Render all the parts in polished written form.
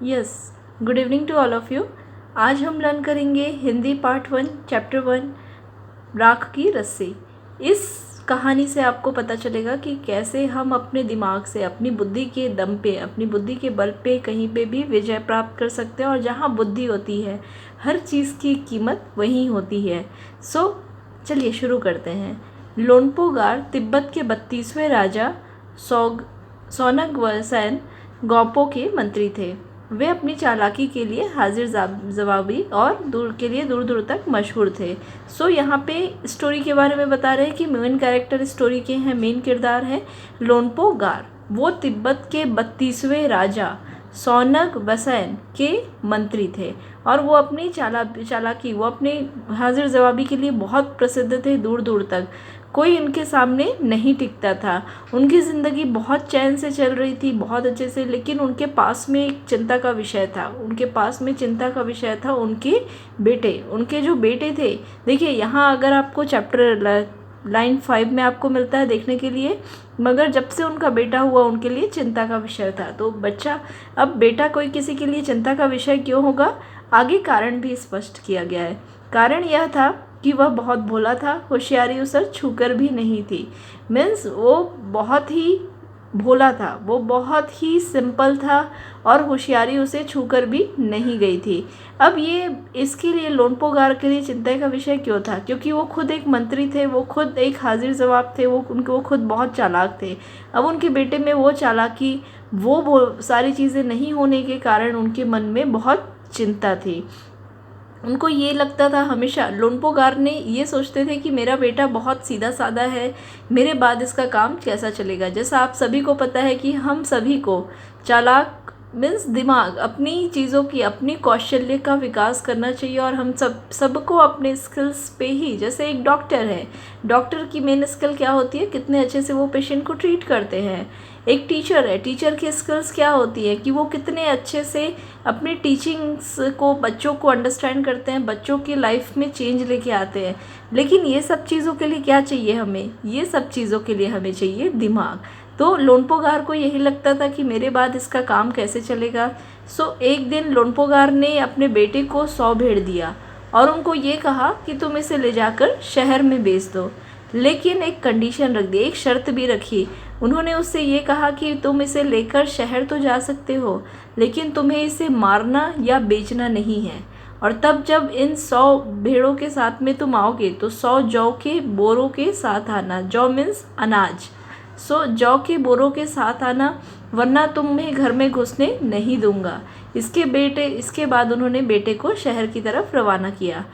Yes, good evening to all of you. आज हम learn करेंगे हिंदी पार्ट 1 चैप्टर 1 राख की रस्सी। इस कहानी से आपको पता चलेगा कि कैसे हम अपने दिमाग से, अपनी बुद्धि के दम पे, अपनी बुद्धि के बल पे कहीं पे भी विजय प्राप्त कर सकते हैं। और जहाँ बुद्धि होती है हर चीज़ की कीमत वहीं होती है। चलिए शुरू करते हैं। लोनपोगार तिब्बत के 32वें राजा सोनगवसेन गौपो के मंत्री थे। वे अपनी चालाकी के लिए हाजिर जवाबी और दूर दूर तक मशहूर थे। यहाँ पे स्टोरी के बारे में बता रहे हैं कि मेन कैरेक्टर स्टोरी के हैं, मेन किरदार है लोनपो गार। वो तिब्बत के 32वें राजा सोनगवसेन के मंत्री थे और वो अपनी चालाकी, वो अपने हाजिर जवाबी के लिए बहुत प्रसिद्ध थे। दूर दूर तक कोई इनके सामने नहीं टिकता था। उनकी ज़िंदगी बहुत चैन से चल रही थी, बहुत अच्छे से। लेकिन उनके पास में एक चिंता का विषय था। उनके जो बेटे थे। देखिए यहाँ अगर आपको चैप्टर लाइन 5 में आपको मिलता है देखने के लिए, मगर जब से उनका बेटा हुआ उनके लिए चिंता का विषय था। तो अब बेटा कोई किसी के लिए चिंता का विषय क्यों होगा, आगे कारण भी स्पष्ट किया गया है। कारण यह था कि वह बहुत भोला था, होशियारी उसे छूकर भी नहीं थी। मीन्स वो बहुत ही भोला था, वो बहुत ही सिंपल था और होशियारी उसे छूकर भी नहीं गई थी। अब ये इसके लिए लोनपोगार के लिए चिंता का विषय क्यों था? क्योंकि वो खुद एक मंत्री थे, वो खुद एक हाजिर जवाब थे, वो खुद बहुत चालाक थे। अब उनके बेटे में वो चालाकी, वो सारी चीज़ें नहीं होने के कारण उनके मन में बहुत चिंता थी। उनको ये लगता था हमेशा, लोनपोगार ने ये सोचते थे कि मेरा बेटा बहुत सीधा साधा है, मेरे बाद इसका काम कैसा चलेगा। जैसा आप सभी को पता है कि हम सभी को चालाक मीन्स दिमाग, अपनी चीज़ों की, अपनी कौशल्य का विकास करना चाहिए। और हम सबको अपने स्किल्स पे ही, जैसे एक डॉक्टर है, डॉक्टर की मेन स्किल क्या होती है, कितने अच्छे से वो पेशेंट को ट्रीट करते हैं। एक टीचर है, टीचर की स्किल्स क्या होती है कि वो कितने अच्छे से अपनी टीचिंग्स को, बच्चों को अंडरस्टैंड करते हैं, बच्चों की लाइफ में चेंज लेके आते हैं। लेकिन ये सब चीज़ों के लिए क्या चाहिए हमें? ये सब चीज़ों के लिए हमें चाहिए दिमाग। तो लोनपोगार को यही लगता था कि मेरे बाद इसका काम कैसे चलेगा। एक दिन लोनपोगार ने अपने बेटे को 100 भेड़ दिया और उनको ये कहा कि तुम इसे ले जाकर शहर में बेच दो। लेकिन एक कंडीशन रख दी, एक शर्त भी रखी। उन्होंने उससे ये कहा कि तुम इसे लेकर शहर तो जा सकते हो, लेकिन तुम्हें इसे मारना या बेचना नहीं है। और तब जब इन 100 भेड़ों के साथ में तुम आओगे तो 100 जौ के बोरों के साथ आना। जौ मीन्स अनाज। जौ के बोरों के साथ आना, वरना तुम्हें घर में घुसने नहीं दूंगा। इसके बाद उन्होंने बेटे को शहर की तरफ रवाना किया।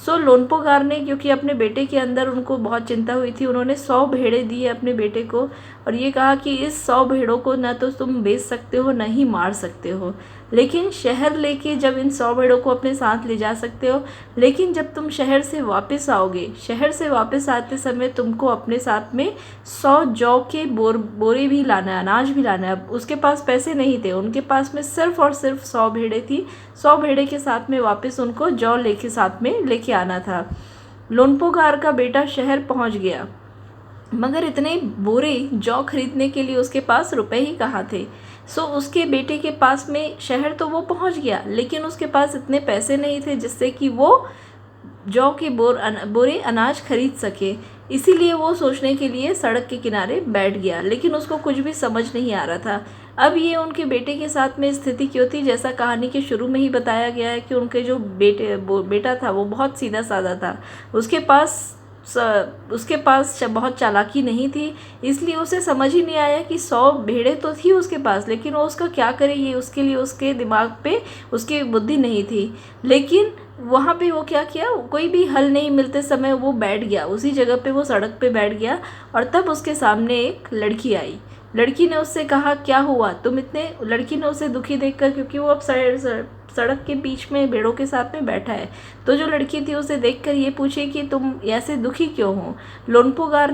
लोनपोगार ने, क्योंकि अपने बेटे के अंदर उनको बहुत चिंता हुई थी, उन्होंने 100 भेड़ें दी अपने बेटे को और ये कहा कि इस 100 भेड़ों को न तो तुम बेच सकते हो, न ही मार सकते हो, लेकिन शहर लेके जब इन 100 भेड़ों को अपने साथ ले जा सकते हो। लेकिन जब तुम शहर से वापस आओगे, शहर से वापस आते समय तुमको अपने साथ में 100 जौ के बोरे भी लाना है, अनाज भी लाना है। अब उसके पास पैसे नहीं थे, उनके पास में सिर्फ और सिर्फ 100 भेड़ें थी। 100 भेड़े के साथ में वापस उनको जौ लेके साथ में लेके आना था। लोनपोगार का बेटा शहर पहुंच गया, मगर इतने बोरे जौ खरीदने के लिए उसके पास रुपए ही कहाँ थे। उसके बेटे के पास में शहर तो वो पहुंच गया, लेकिन उसके पास इतने पैसे नहीं थे जिससे कि वो जौ के बोरे अनाज खरीद सके। इसीलिए वो सोचने के लिए सड़क के किनारे बैठ गया, लेकिन उसको कुछ भी समझ नहीं आ रहा था। अब ये उनके बेटे के साथ में स्थिति क्यों थी? जैसा कहानी के शुरू में ही बताया गया है कि उनके जो बेटा था वो बहुत सीधा साधा था। उसके पास बहुत चालाकी नहीं थी, इसलिए उसे समझ ही नहीं आया कि 100 भेड़ें तो थी उसके पास, लेकिन वो उसका क्या करे, ये उसके लिए उसके दिमाग पे उसकी बुद्धि नहीं थी। लेकिन वहाँ पे वो क्या किया, कोई भी हल नहीं मिलते समय वो बैठ गया, उसी जगह पे वो सड़क पे बैठ गया। और तब उसके सामने एक लड़की आई। लड़की ने उससे कहा, क्या हुआ तुम इतने? लड़की ने उसे दुखी देखकर, क्योंकि वो अब सड़क के बीच में भेड़ों के साथ में बैठा है, तो जो लड़की थी उसे देखकर ये पूछे कि तुम ऐसे दुखी क्यों हो। लोनपोगार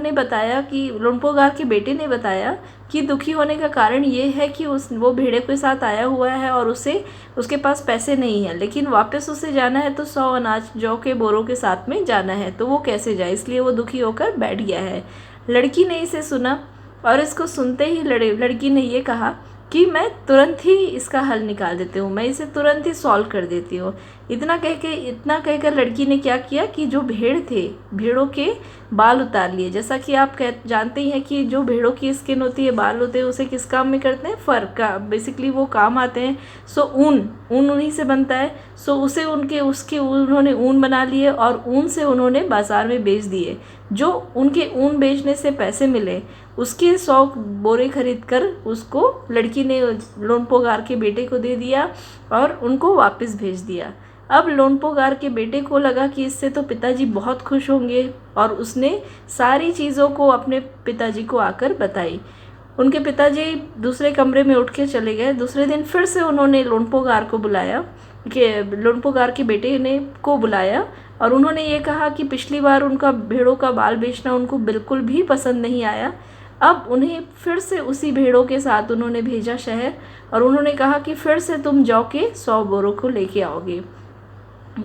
के बेटे ने बताया कि दुखी होने का कारण ये है कि वो भेड़े के साथ आया हुआ है और उसके पास पैसे नहीं है, लेकिन वापस उसे जाना है तो 100 अनाज जौ के बोरों के साथ में जाना है, तो वो कैसे जाए, इसलिए वो दुखी होकर बैठ गया है। लड़की ने इसे सुना और इसको सुनते ही लड़की ने ये कहा कि मैं तुरंत ही इसका हल निकाल देती हूँ, मैं इसे तुरंत ही सॉल्व कर देती हूँ। इतना कहकर लड़की ने क्या किया कि जो भेड़ थे, भेड़ों के बाल उतार लिए। जैसा कि आप जानते ही हैं कि जो भेड़ों की स्किन होती है, बाल होते हैं, उसे किस काम में करते हैं, फर का बेसिकली वो काम आते हैं। सो ऊन उन्हीं से बनता है। सो उसे उन्होंने ऊन बना लिए और ऊन से उन्होंने बाज़ार में बेच दिए। जो उनके ऊन बेचने से पैसे मिले, उसके 100 बोरे खरीद कर उसको लड़की ने लोनपोगार के बेटे को दे दिया और उनको वापस भेज दिया। अब लोनपोगार के बेटे को लगा कि इससे तो पिताजी बहुत खुश होंगे और उसने सारी चीज़ों को अपने पिताजी को आकर बताई। उनके पिताजी दूसरे कमरे में उठ के चले गए। दूसरे दिन फिर से उन्होंने लोनपोगार को बुलाया, लोनपोगार के बेटे ने को बुलाया और उन्होंने ये कहा कि पिछली बार उनका भेड़ों का बाल बेचना उनको बिल्कुल भी पसंद नहीं आया। अब उन्हें फिर से उसी भेड़ों के साथ उन्होंने भेजा शहर और उन्होंने कहा कि फिर से तुम जौ के 100 बोरों को लेके आओगे।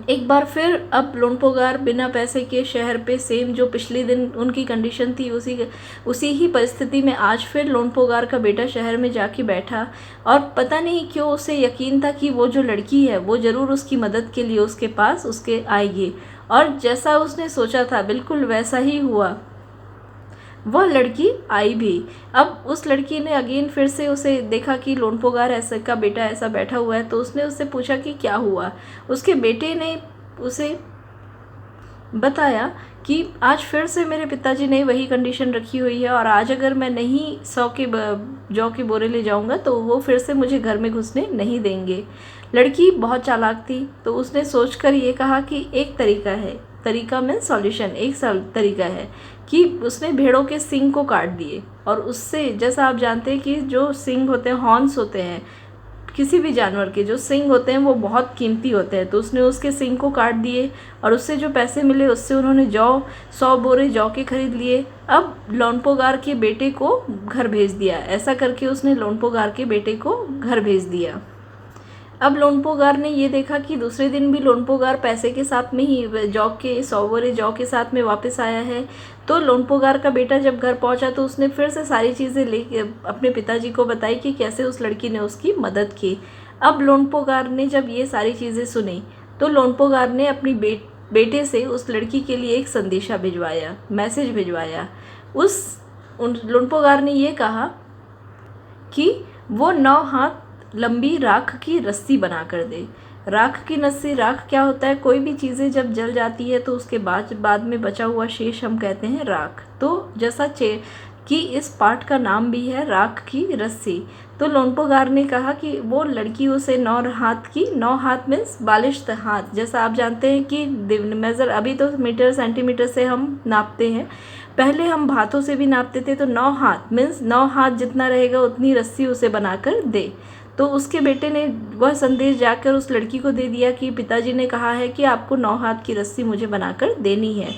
एक बार फिर अब लोनपोगार बिना पैसे के शहर पे सेम जो पिछले दिन उनकी कंडीशन थी उसी ही परिस्थिति में आज फिर लोनपोगार का बेटा शहर में जाके बैठा और पता नहीं क्यों उसे यकीन था कि वो जो लड़की है वो ज़रूर उसकी मदद के लिए उसके पास उसके आएगी। और जैसा उसने सोचा था बिल्कुल वैसा ही हुआ, वह लड़की आई भी। अब उस लड़की ने अगेन फिर से उसे देखा कि लोनपोगार ऐसा का बेटा ऐसा बैठा हुआ है, तो उसने उससे पूछा कि क्या हुआ। उसके बेटे ने उसे बताया कि आज फिर से मेरे पिताजी ने वही कंडीशन रखी हुई है और आज अगर मैं नहीं 100 के जौ के बोरे ले जाऊंगा तो वो फिर से मुझे घर में घुसने नहीं देंगे। लड़की बहुत चालाक थी, तो उसने सोचकर ये कहा कि एक तरीका में सॉल्यूशन, एक तरीका है कि उसने भेड़ों के सींग को काट दिए और उससे, जैसा आप जानते हैं कि जो सींग होते हैं, हॉर्न्स होते हैं, किसी भी जानवर के जो सींग होते हैं वो बहुत कीमती होते हैं, तो उसने उसके सींग को काट दिए और उससे जो पैसे मिले उससे उन्होंने 100 बोरे जौ के खरीद लिए। अब लोनपोगार के बेटे को घर भेज दिया। ऐसा करके उसने लोनपोगार के बेटे को घर भेज दिया। अब लोनपोगार ने ये देखा कि दूसरे दिन भी लोनपोगार पैसे के साथ में ही जौ के 100 बोरे जौ के साथ में वापस आया है। तो लोनपोगार का बेटा जब घर पहुंचा तो उसने फिर से सारी चीज़ें लेके अपने पिताजी को बताई कि कैसे उस लड़की ने उसकी मदद की। अब लोनपोगार ने जब ये सारी चीज़ें सुनी तो लोनपोगार ने अपनी बेटे से उस लड़की के लिए एक संदेशा भिजवाया, मैसेज भिजवाया। लोनपोगार ने ये कहा कि वो 9 हाथ लंबी राख की रस्सी बना कर दे। राख की रस्सी, राख क्या होता है, कोई भी चीज़ें जब जल जाती है तो उसके बाद में बचा हुआ शेष हम कहते हैं राख। तो जैसा कि इस पाठ का नाम भी है राख की रस्सी। तो लोनपोगार ने कहा कि वो लड़की उसे 9 हाथ मीन्स 42 हाथ, जैसा आप जानते हैं कि मेज़र अभी तो मीटर सेंटीमीटर से हम नापते हैं, पहले हम हाथों से भी नापते थे। तो 9 हाथ मीन्स 9 हाथ जितना रहेगा उतनी रस्सी उसे बनाकर दे। तो उसके बेटे ने वह संदेश जाकर उस लड़की को दे दिया कि पिताजी ने कहा है कि आपको 9 हाथ की रस्सी मुझे बनाकर देनी है।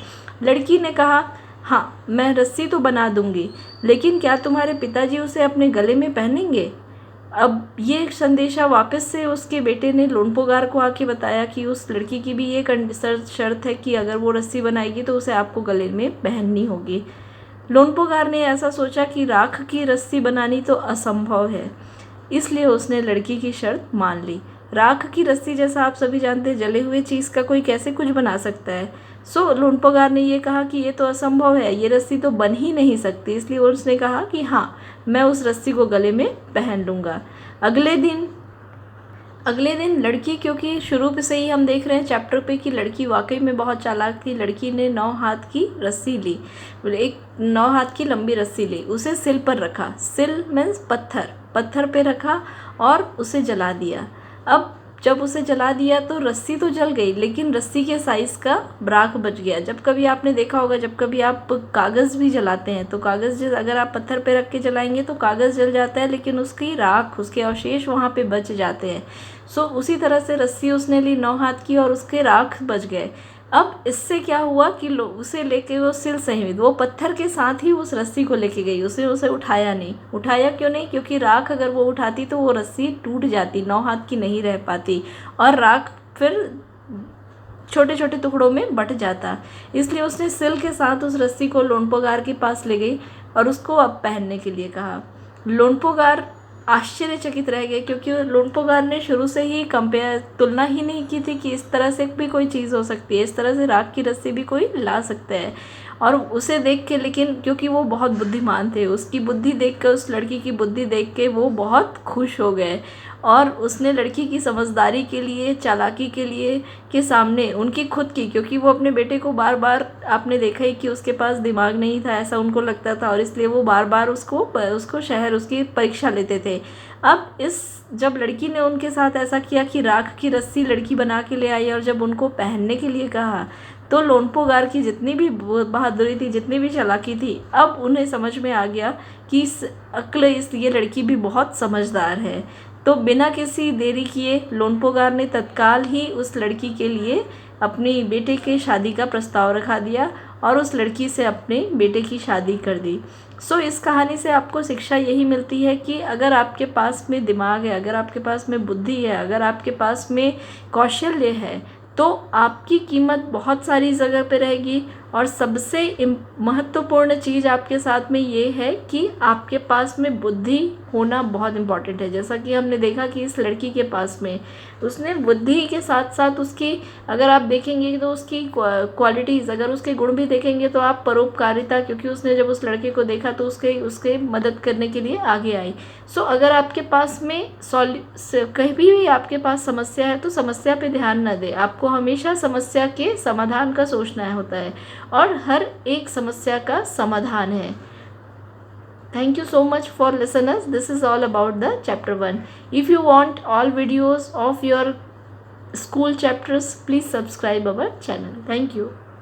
लड़की ने कहा हाँ, मैं रस्सी तो बना दूंगी, लेकिन क्या तुम्हारे पिताजी उसे अपने गले में पहनेंगे? अब ये संदेशा वापस से उसके बेटे ने लोनपोगार को आके बताया कि उस लड़की की भी ये शर्त है कि अगर वो रस्सी बनाएगी तो उसे आपको गले में पहननी होगी। लोनपोगार ने ऐसा सोचा कि राख की रस्सी बनानी तो असंभव है, इसलिए उसने लड़की की शर्त मान ली। राख की रस्सी, जैसा आप सभी जानते हैं, जले हुए चीज़ का कोई कैसे कुछ बना सकता है। सो लोनपोगार ने ये कहा कि ये तो असंभव है, ये रस्सी तो बन ही नहीं सकती, इसलिए उसने कहा कि हाँ, मैं उस रस्सी को गले में पहन लूँगा। अगले दिन लड़की, क्योंकि शुरू से ही हम देख रहे हैं चैप्टर पे कि लड़की वाकई में बहुत चालाक थी, लड़की ने 9 हाथ की रस्सी ली, एक 9 हाथ की लंबी रस्सी ली, उसे सिल पर रखा। सिल मीन्स पत्थर पे रखा और उसे जला दिया। अब जब उसे जला दिया तो रस्सी तो जल गई, लेकिन रस्सी के साइज़ का राख बच गया। जब कभी आपने देखा होगा, जब कभी आप कागज़ भी जलाते हैं तो कागज़ अगर आप पत्थर पे रख के जलाएंगे तो कागज़ जल जाता है, लेकिन उसकी राख, उसके अवशेष वहाँ पे बच जाते हैं। सो उसी तरह से रस्सी उसने ली 9 हाथ की और उसके राख बच गए। अब इससे क्या हुआ कि उसे लेके वो सिल सहित वो पत्थर के साथ ही उस रस्सी को लेके गई। उसे उठाया नहीं। उठाया क्यों नहीं? क्योंकि राख अगर वो उठाती तो वो रस्सी टूट जाती, 9 हाथ की नहीं रह पाती और राख फिर छोटे छोटे टुकड़ों में बट जाता। इसलिए उसने सिल के साथ उस रस्सी को लोनपोगार के पास ले गई और उसको अब पहनने के लिए कहा। लोनपोगार आश्चर्यचकित रह गए, क्योंकि लोनपोगार ने शुरू से ही तुलना ही नहीं की थी कि इस तरह से भी कोई चीज़ हो सकती है, इस तरह से राख की रस्सी भी कोई ला सकता है। और उसे देख के, लेकिन क्योंकि वो बहुत बुद्धिमान थे, उसकी बुद्धि देख कर, उस लड़की की बुद्धि देख के वो बहुत खुश हो गए। और उसने लड़की की समझदारी के लिए, चालाकी के लिए के सामने उनकी खुद की, क्योंकि वो अपने बेटे को बार बार, आपने देखा ही कि उसके पास दिमाग नहीं था, ऐसा उनको लगता था, और इसलिए वो बार बार उसकी परीक्षा लेते थे। अब जब लड़की ने उनके साथ ऐसा किया कि राख की रस्सी लड़की बना के ले आई और जब उनको पहनने के लिए कहा, तो लोनपोगार की जितनी भी बहादुरी थी, जितनी भी चालाकी थी, अब उन्हें समझ में आ गया कि ये लड़की भी बहुत समझदार है। तो बिना किसी देरी किए लोनपोगार ने तत्काल ही उस लड़की के लिए अपनी बेटे के शादी का प्रस्ताव रखा दिया और उस लड़की से अपने बेटे की शादी कर दी। इस कहानी से आपको शिक्षा यही मिलती है कि अगर आपके पास में दिमाग है, अगर आपके पास में बुद्धि है, अगर आपके पास में कौशल्य है, तो आपकी कीमत बहुत सारी जगह पे रहेगी। और सबसे महत्वपूर्ण चीज़ आपके साथ में ये है कि आपके पास में बुद्धि होना बहुत इम्पॉर्टेंट है। जैसा कि हमने देखा कि इस लड़की के पास में, उसने बुद्धि के साथ साथ उसकी, अगर आप देखेंगे तो उसकी क्वालिटीज़, अगर उसके गुण भी देखेंगे तो आप परोपकारिता, क्योंकि उसने जब उस लड़के को देखा तो उसके मदद करने के लिए आगे आई। अगर आपके पास में कहीं भी आपके पास समस्या है तो समस्या पे ध्यान न दें, आपको हमेशा समस्या के समाधान का सोचना होता है, और हर एक समस्या का समाधान है। Thank you so much for listeners. This is all about the chapter 1. If you want all videos of your school chapters, please subscribe our channel. Thank you.